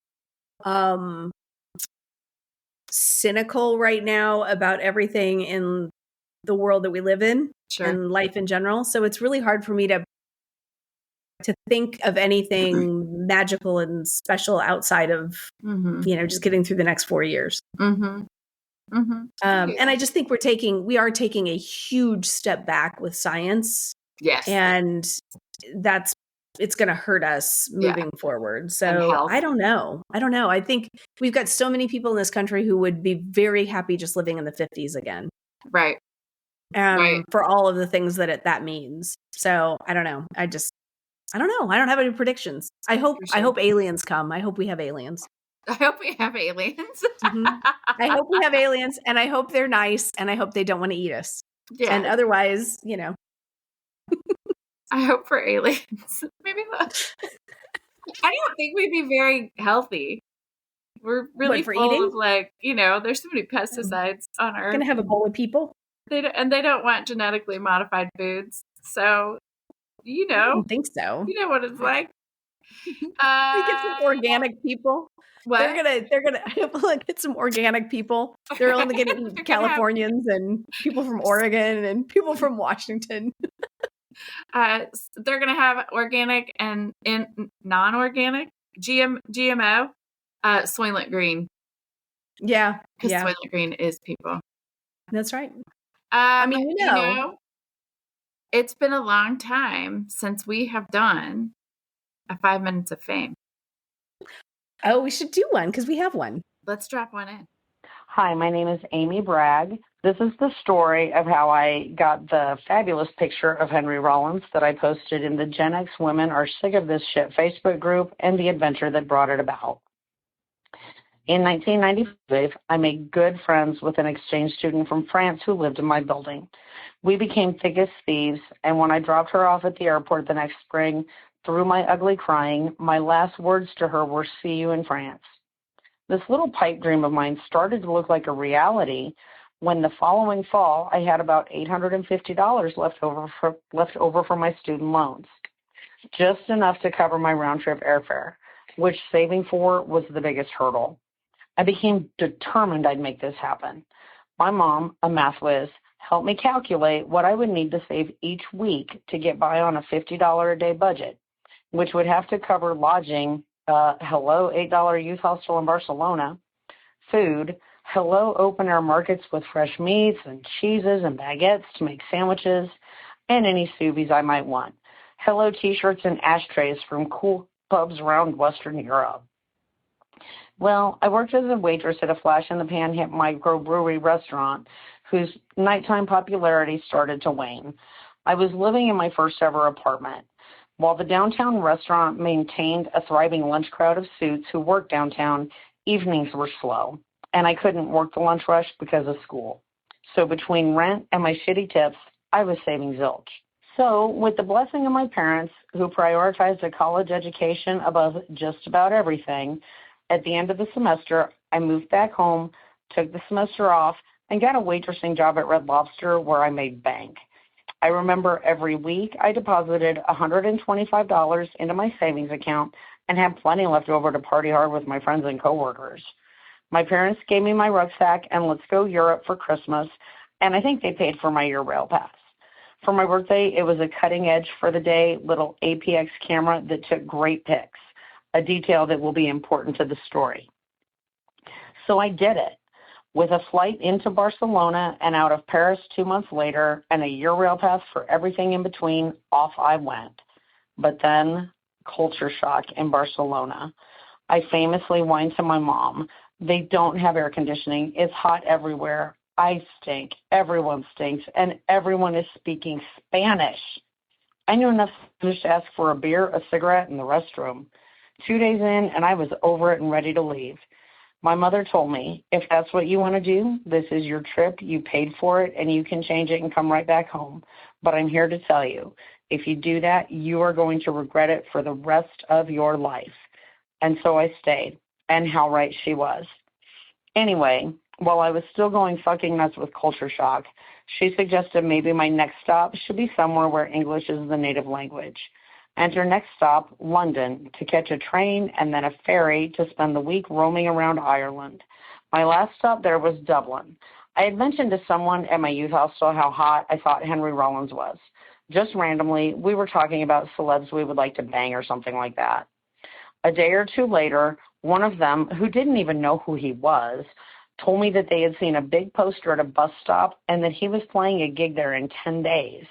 D: cynical right now about everything in the world that we live in and life in general. So it's really hard for me to think of anything magical and special outside of, just getting through the next 4 years. And I just think we are taking a huge step back with science.
C: Yes.
D: And it's going to hurt us moving forward. So I don't know. I think we've got so many people in this country who would be very happy just living in the 50s again.
C: Right.
D: For all of the things that means. So I don't know. I don't know. I don't have any predictions. I hope aliens come. I hope we have aliens.
C: I hope we have aliens.
D: I hope we have aliens, and I hope they're nice, and I hope they don't want to eat us. Yeah. And otherwise,
C: I hope for aliens. Maybe not. I don't think we'd be very healthy. We're really full eating? Of there's so many pesticides on Earth.
D: Gonna have a bowl of people.
C: They don't want genetically modified foods. So,
D: I don't think so.
C: You know what it's like.
D: We get some organic people. What? They're gonna get some organic people. They're only getting Californians and people from Oregon and people from Washington.
C: They're gonna have organic and non-organic GMO Soylent Green.
D: Yeah,
C: because Soylent Green is people.
D: That's right.
C: I mean, it's been a long time since we have done a 5 minutes of fame.
D: Oh, we should do one because we have one.
C: Let's drop one in.
E: Hi, my name is Amy Bragg. This is the story of how I got the fabulous picture of Henry Rollins that I posted in the Gen X Women Are Sick of This Shit Facebook group and the adventure that brought it about. In 1995, I made good friends with an exchange student from France who lived in my building. We became thick as thieves, and when I dropped her off at the airport the next spring, through my ugly crying, my last words to her were, "See you in France." This little pipe dream of mine started to look like a reality when the following fall I had about $850 left over for my student loans, just enough to cover my round-trip airfare, which saving for was the biggest hurdle. I became determined I'd make this happen. My mom, a math whiz, helped me calculate what I would need to save each week to get by on a $50 a day budget, which would have to cover lodging, hello, $8 youth hostel in Barcelona, food, hello, open-air markets with fresh meats and cheeses and baguettes to make sandwiches, and any Subies I might want. Hello, T-shirts and ashtrays from cool pubs around Western Europe. Well, I worked as a waitress at a flash-in-the-pan hip microbrewery restaurant whose nighttime popularity started to wane. I was living in my first-ever apartment. While the downtown restaurant maintained a thriving lunch crowd of suits who worked downtown, evenings were slow, and I couldn't work the lunch rush because of school. So between rent and my shitty tips, I was saving zilch. So with the blessing of my parents, who prioritized a college education above just about everything, at the end of the semester, I moved back home, took the semester off, and got a waitressing job at Red Lobster where I made bank. I remember every week I deposited $125 into my savings account and had plenty left over to party hard with my friends and coworkers. My parents gave me my rucksack and let's go Europe for Christmas, and I think they paid for my year rail pass. For my birthday, it was a cutting-edge for the day little APX camera that took great pics, a detail that will be important to the story. So I did it. With a flight into Barcelona and out of Paris 2 months later and a year rail pass for everything in between, off I went. But then, culture shock in Barcelona. I famously whined to my mom, "They don't have air conditioning. It's hot everywhere. I stink. Everyone stinks. And everyone is speaking Spanish." I knew enough Spanish to ask for a beer, a cigarette, and the restroom. 2 days in, and I was over it and ready to leave. My mother told me, "If that's what you want to do, this is your trip, you paid for it, and you can change it and come right back home. But I'm here to tell you, if you do that, you are going to regret it for the rest of your life." And so I stayed, and how right she was. Anyway, while I was still going fucking nuts with culture shock, she suggested maybe my next stop should be somewhere where English is the native language. Enter next stop, London, to catch a train and then a ferry to spend the week roaming around Ireland. My last stop there was Dublin. I had mentioned to someone at my youth hostel how hot I thought Henry Rollins was. Just randomly, we were talking about celebs we would like to bang or something like that. A day or two later, one of them, who didn't even know who he was, told me that they had seen a big poster at a bus stop and that he was playing a gig there in 10 days.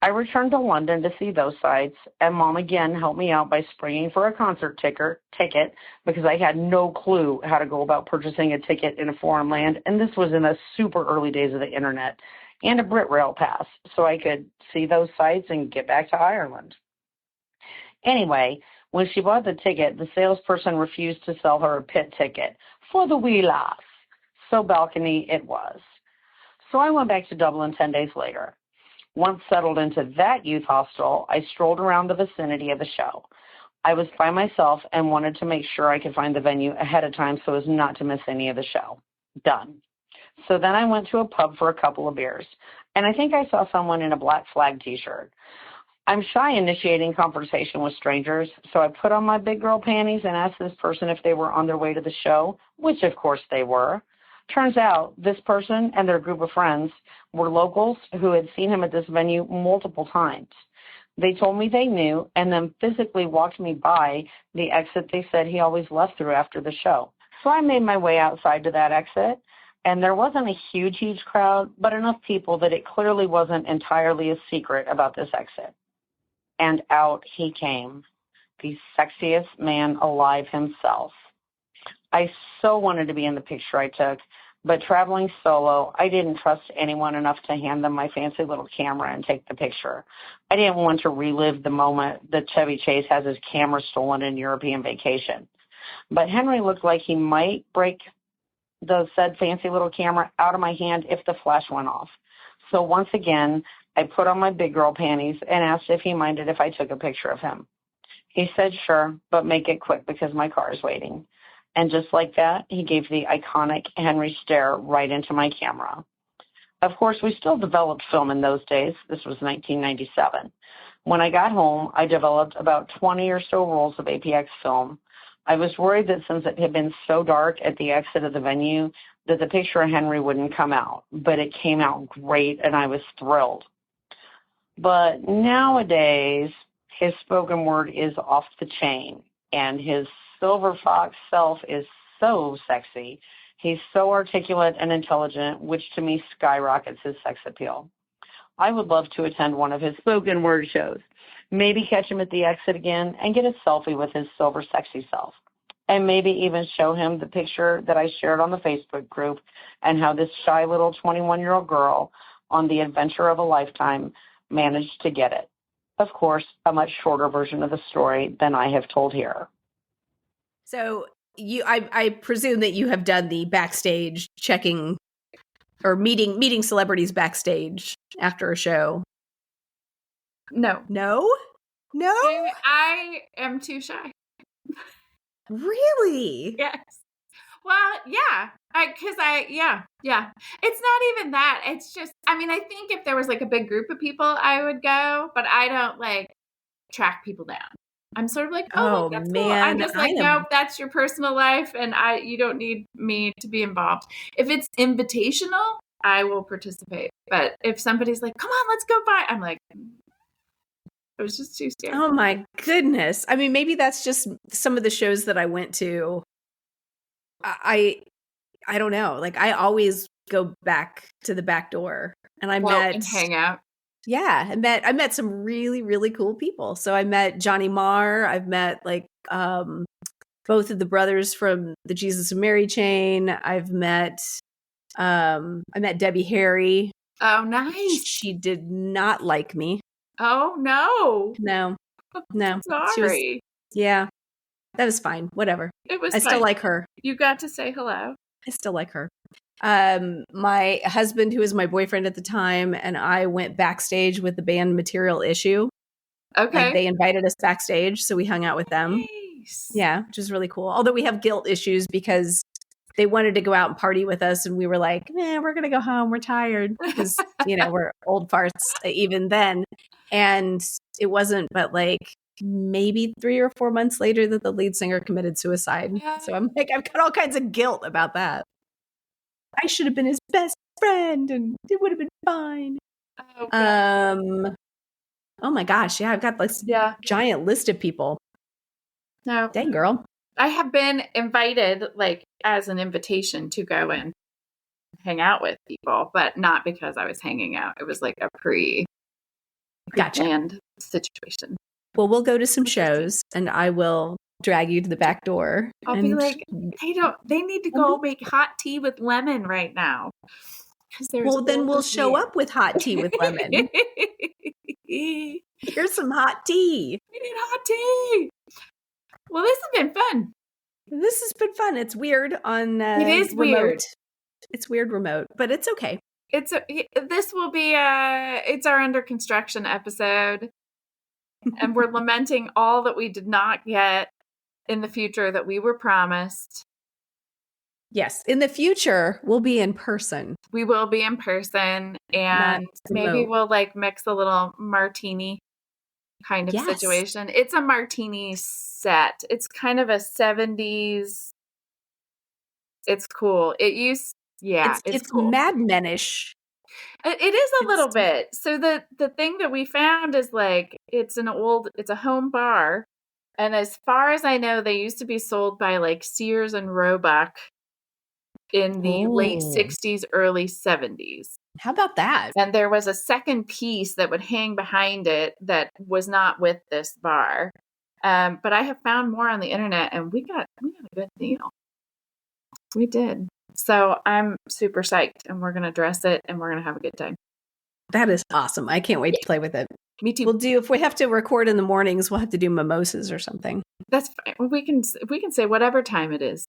E: I returned to London to see those sights, and Mom again helped me out by springing for a concert ticket because I had no clue how to go about purchasing a ticket in a foreign land, and this was in the super early days of the internet, and a Brit Rail pass so I could see those sights and get back to Ireland. Anyway, when she bought the ticket, the salesperson refused to sell her a pit ticket for the wee lass. So balcony it was. So I went back to Dublin 10 days later. Once settled into that youth hostel, I strolled around the vicinity of the show. I was by myself and wanted to make sure I could find the venue ahead of time so as not to miss any of the show. Done. So then I went to a pub for a couple of beers, and I think I saw someone in a Black Flag t-shirt. I'm shy initiating conversation with strangers, so I put on my big girl panties and asked this person if they were on their way to the show, which of course they were. Turns out this person and their group of friends were locals who had seen him at this venue multiple times. They told me they knew and then physically walked me by the exit they said he always left through after the show. So I made my way outside to that exit, and there wasn't a huge crowd, but enough people that it clearly wasn't entirely a secret about this exit. And out he came, the sexiest man alive himself. I so wanted to be in the picture I took, but traveling solo, I didn't trust anyone enough to hand them my fancy little camera and take the picture. I didn't want to relive the moment that Chevy Chase has his camera stolen in European Vacation. but Henry looked like he might break the said fancy little camera out of my hand if the flash went off. So once again, I put on my big girl panties and asked if he minded if I took a picture of him. He said, sure, but make it quick because my car is waiting. And just like that, he gave the iconic Henry stare right into my camera. Of course, we still developed film in those days. This was 1997. When I got home, I developed about 20 or so rolls of APX film. I was worried that since it had been so dark at the exit of the venue, that the picture of Henry wouldn't come out. But it came out great, and I was thrilled. But nowadays, his spoken word is off the chain, and his silver fox self is so sexy. He's so articulate and intelligent, which to me skyrockets his sex appeal. I would love to attend one of his spoken word shows. Maybe catch him at the exit again and get a selfie with his silver sexy self. And maybe even show him the picture that I shared on the Facebook group and how this shy little 21-year-old girl on the adventure of a lifetime managed to get it. Of course, a much shorter version of the story than I have told here.
D: So I presume that you have done the backstage checking or meeting celebrities backstage after a show.
C: No. I am too shy.
D: Really?
C: Yes. Well, yeah. Yeah. It's not even that. It's just, I mean, I think if there was like a big group of people, I would go, but I don't like track people down. I'm sort of like, oh, look, that's cool. I'm just like, nope, that's your personal life, and you don't need me to be involved. If it's invitational, I will participate. But if somebody's like, come on, let's go by, I'm like, I was just too scared.
D: Oh my goodness. I mean, maybe that's just some of the shows that I went to. I don't know. Like, I always go back to the back door, and
C: and hang out.
D: Yeah, I met some really, really cool people. So I met Johnny Marr. I've met like both of the brothers from the Jesus and Mary chain. I met Debbie Harry.
C: Oh, nice.
D: She did not like me.
C: Oh no.
D: No.
C: Sorry.
D: Yeah. That was fine. Whatever.
C: It was
D: I
C: fine.
D: still like her.
C: You got to say hello.
D: I still like her. My husband, who was my boyfriend at the time, and I went backstage with the band Material Issue.
C: Okay.
D: Like, they invited us backstage, so we hung out with them.
C: Nice.
D: Yeah, which is really cool. Although we have guilt issues because they wanted to go out and party with us, and we were like, we're going to go home. We're tired because, we're old farts even then. And it wasn't but like maybe 3 or 4 months later that the lead singer committed suicide. Yeah. So I'm like, I've got all kinds of guilt about that. I should have been his best friend and it would have been fine. Oh my gosh. Yeah. I've got this giant list of people.
C: No.
D: Dang, girl.
C: I have been invited like as an invitation to go and hang out with people, but not because I was hanging out. It was like a pre-planned situation.
D: Well, we'll go to some shows and I will drag you to the back door.
C: I'll be like, they need to go make hot tea with lemon right now.
D: Well, then we'll show up with hot tea with lemon. Here's some hot tea.
C: We need hot tea. Well, this has been fun.
D: This has been fun. It's weird on
C: it is
D: remote.
C: Weird.
D: It's weird remote, but it's okay.
C: This will be it's our under construction episode. And we're lamenting all that we did not get in the future that we were promised.
D: Yes. In the future, we'll be in person.
C: We will be in person. And maybe we'll like mix a little martini kind of situation. It's a martini set. It's kind of a 70s. It's cool. It's cool.
D: Mad Men-ish.
C: It is a little bit. So the thing that we found is like, it's a home bar. And as far as I know, they used to be sold by like Sears and Roebuck in the late 60s, early 70s.
D: How about that?
C: And there was a second piece that would hang behind it that was not with this bar. But I have found more on the internet and we got a good deal. We did. So I'm super psyched and we're going to dress it and we're going to have a good time.
D: That is awesome. I can't wait to play with it.
C: Me too.
D: If we have to record in the mornings, we'll have to do mimosas or something.
C: That's fine. We can say whatever time it is.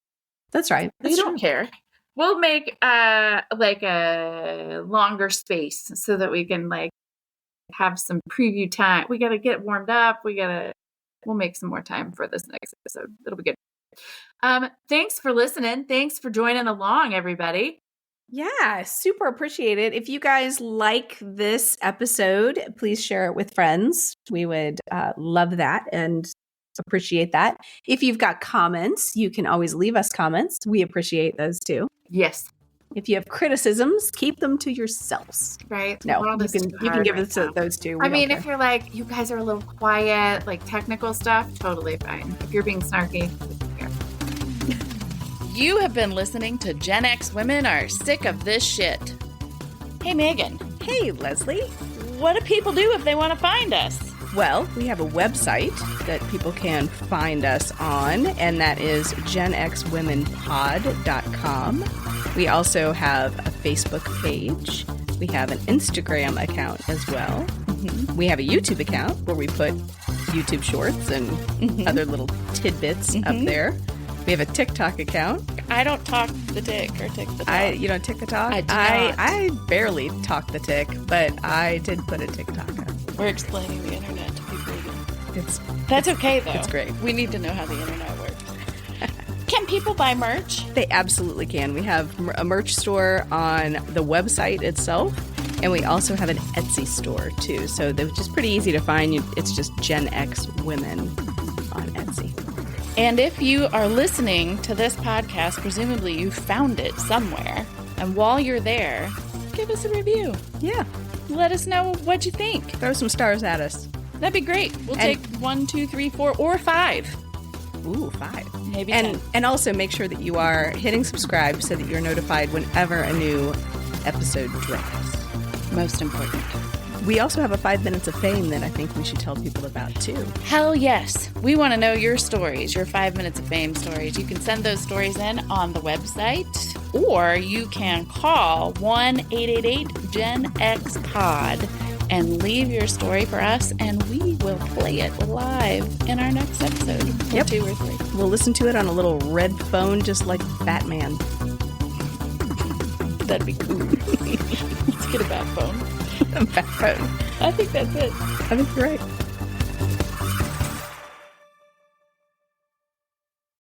D: That's right.
C: We don't care. We'll make like a longer space so that we can like have some preview time. We got to get warmed up. We'll make some more time for this next episode. It'll be good. Thanks for listening. Thanks for joining along, everybody.
D: Yeah, super appreciate it. If you guys like this episode, please share it with friends. We would love that and appreciate that. If you've got comments, you can always leave us comments. We appreciate those too.
C: Yes.
D: If you have criticisms, keep them to yourselves.
C: Right.
D: No, you can give us those too.
C: I mean, if you're like, you guys are a little quiet, like technical stuff, totally fine. If you're being snarky, yeah.
B: You have been listening to Gen X Women Are Sick of This Shit. Hey, Megan.
D: Hey, Leslie.
B: What do people do if they want to find us?
A: Well, we have a website that people can find us on, and that is genxwomenpod.com. We also have a Facebook page. We have an Instagram account as well. Mm-hmm. We have a YouTube account where we put YouTube shorts and other little tidbits up there. We have a TikTok account.
B: I don't talk the tick or tick the talk.
A: You don't tick the talk?
B: I do not.
A: I barely talk the tick, but I did put a TikTok up.
B: We're explaining the internet to people again.
A: That's
B: okay, though.
A: It's great.
B: We need to know how the internet works. Can people buy merch?
A: They absolutely can. We have a merch store on the website itself, and we also have an Etsy store, too. So they're just pretty easy to find. It's just Gen X Women on Etsy.
B: And if you are listening to this podcast, presumably you found it somewhere. And while you're there, give us a review.
A: Yeah.
B: Let us know what you think.
A: Throw some stars at us.
B: That'd be great. We'll take 1, 2, 3, 4, or 5.
A: Ooh, 5.
B: Maybe 10.
A: And also make sure that you are hitting subscribe so that you're notified whenever a new episode drops.
B: Most important.
A: We also have a 5 minutes of fame that I think we should tell people about, too.
B: Hell yes. We want to know your stories, your 5 minutes of fame stories. You can send those stories in on the website, or you can call 1-888-GEN-X-POD and leave your story for us, and we will play it live in our next episode.
A: Yep.
B: 2 or 3.
A: We'll listen to it on a little red phone, just like Batman.
B: That'd be cool. Let's get a bat phone.
A: A bat phone.
B: I think that's it.
A: I think you're right.